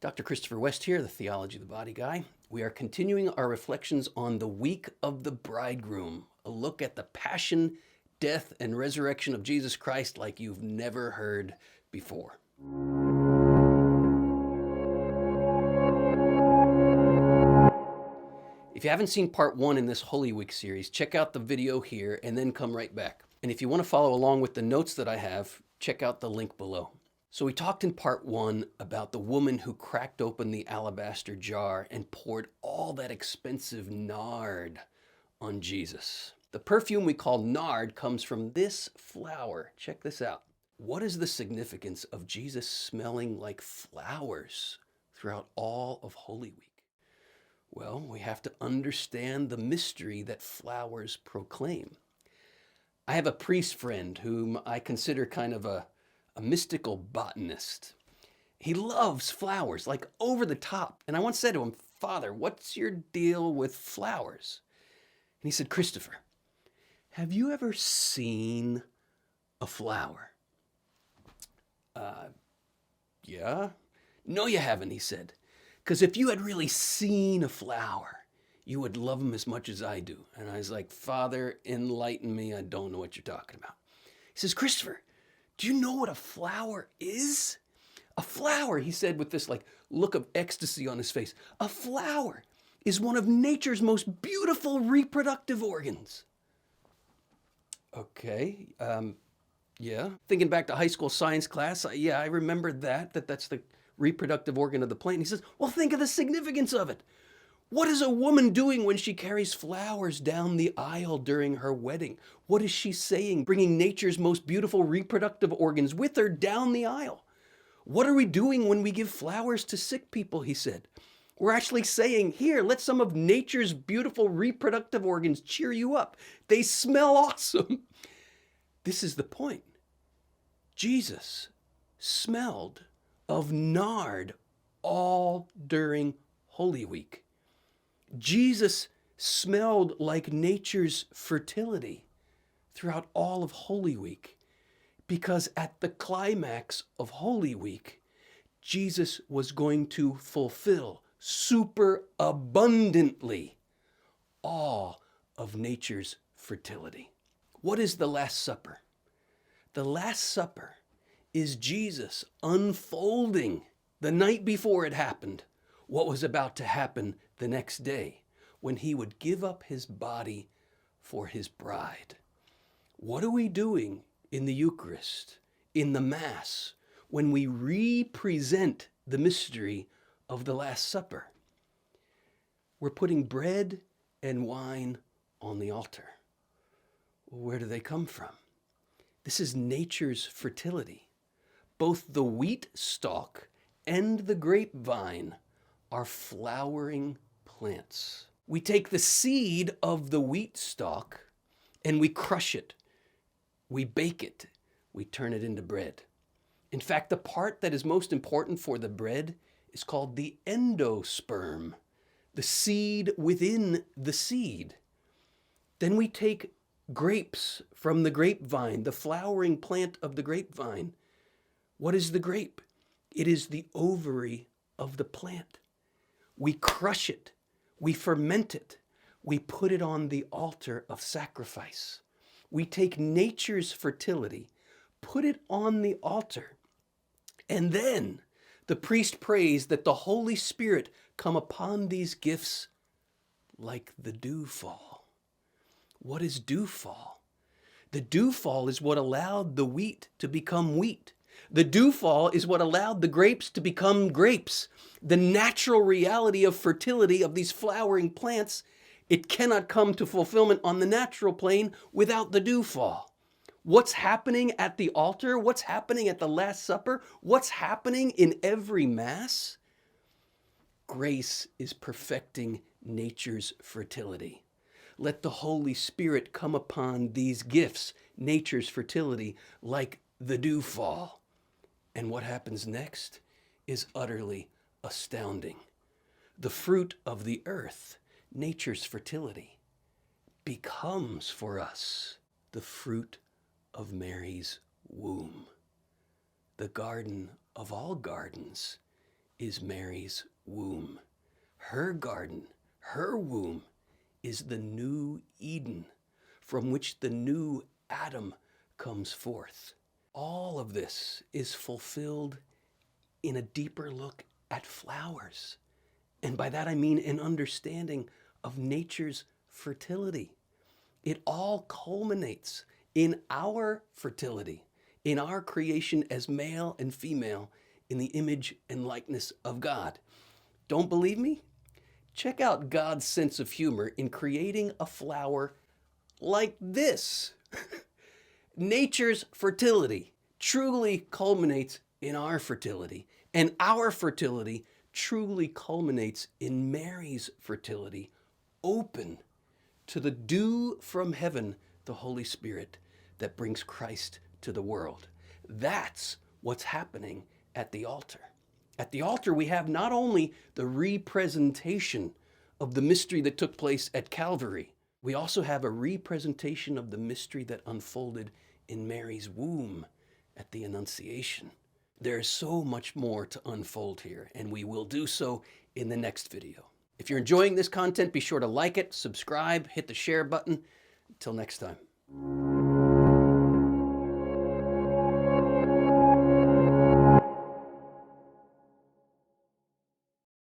Dr. Christopher West here, the Theology, the Body Guy. We are continuing our reflections on the week of the Bridegroom, a look at the passion, death, and resurrection of Jesus Christ like you've never heard before. If you haven't seen part 1 in this Holy Week series, check out the video here and then come right back. And if you want to follow along with the notes that I have, check out the link below. So we talked in part 1 about the woman who cracked open the alabaster jar and poured all that expensive nard on Jesus. The perfume we call nard comes from this flower. Check this out. What is the significance of Jesus smelling like flowers throughout all of Holy Week? Well, we have to understand the mystery that flowers proclaim. I have a priest friend whom I consider kind of a mystical botanist. He loves flowers, like over the top. And I once said to him, "Father, what's your deal with flowers?" And he said, "Christopher, have you ever seen a flower?" Yeah. "No, you haven't," he said. "Because if you had really seen a flower, you would love them as much as I do." And I was like, "Father, enlighten me. I don't know what you're talking about." He says, "Christopher, do you know what a flower is?" "A flower," he said with this look of ecstasy on his face, "a flower is one of nature's most beautiful reproductive organs." Okay, yeah. Thinking back to high school science class, I remember that's the reproductive organ of the plant. And he says, "Well, think of the significance of it. What is a woman doing when she carries flowers down the aisle during her wedding? What is she saying, bringing nature's most beautiful reproductive organs with her down the aisle? What are we doing when we give flowers to sick people?" he said. "We're actually saying, here, let some of nature's beautiful reproductive organs cheer you up. They smell awesome." This is the point. Jesus smelled of nard all during Holy Week. Jesus smelled like nature's fertility throughout all of Holy Week, because at the climax of Holy Week, Jesus was going to fulfill super abundantly all of nature's fertility. What is the Last Supper? The Last Supper is Jesus unfolding the night before it happened what was about to happen the next day, when he would give up his body for his bride. What are we doing in the Eucharist, in the Mass, when we represent the mystery of the Last Supper? We're putting bread and wine on the altar. Where do they come from? This is nature's fertility. Both the wheat stalk and the grapevine are flowering plants. We take the seed of the wheat stalk and we crush it. We bake it. We turn it into bread. In fact, the part that is most important for the bread is called the endosperm, the seed within the seed. Then we take grapes from the grapevine, the flowering plant of the grapevine. What is the grape? It is the ovary of the plant. We crush it, we ferment it, we put it on the altar of sacrifice. We take nature's fertility, put it on the altar, and then the priest prays that the Holy Spirit come upon these gifts like the dewfall. What is dewfall? The dewfall is what allowed the wheat to become wheat. The dewfall is what allowed the grapes to become grapes. The natural reality of fertility of these flowering plants, it cannot come to fulfillment on the natural plane without the dewfall. What's happening at the altar? What's happening at the Last Supper? What's happening in every Mass? Grace is perfecting nature's fertility. Let the Holy Spirit come upon these gifts, nature's fertility, like the dewfall. And what happens next is utterly astounding. The fruit of the earth, nature's fertility, becomes for us the fruit of Mary's womb. The garden of all gardens is Mary's womb. Her garden, her womb, is the new Eden from which the new Adam comes forth. All of this is fulfilled in a deeper look at flowers. And by that I mean an understanding of nature's fertility. It all culminates in our fertility, in our creation as male and female in the image and likeness of God. Don't believe me? Check out God's sense of humor in creating a flower like this. Nature's fertility truly culminates in our fertility, and our fertility truly culminates in Mary's fertility, open to the dew from heaven, the Holy Spirit that brings Christ to the world. That's what's happening at the altar. At the altar, we have not only the representation of the mystery that took place at Calvary, we also have a representation of the mystery that unfolded in Mary's womb at the Annunciation. There's so much more to unfold here, and we will do so in the next video. If you're enjoying this content, be sure to like it, subscribe, hit the share button. Until next time.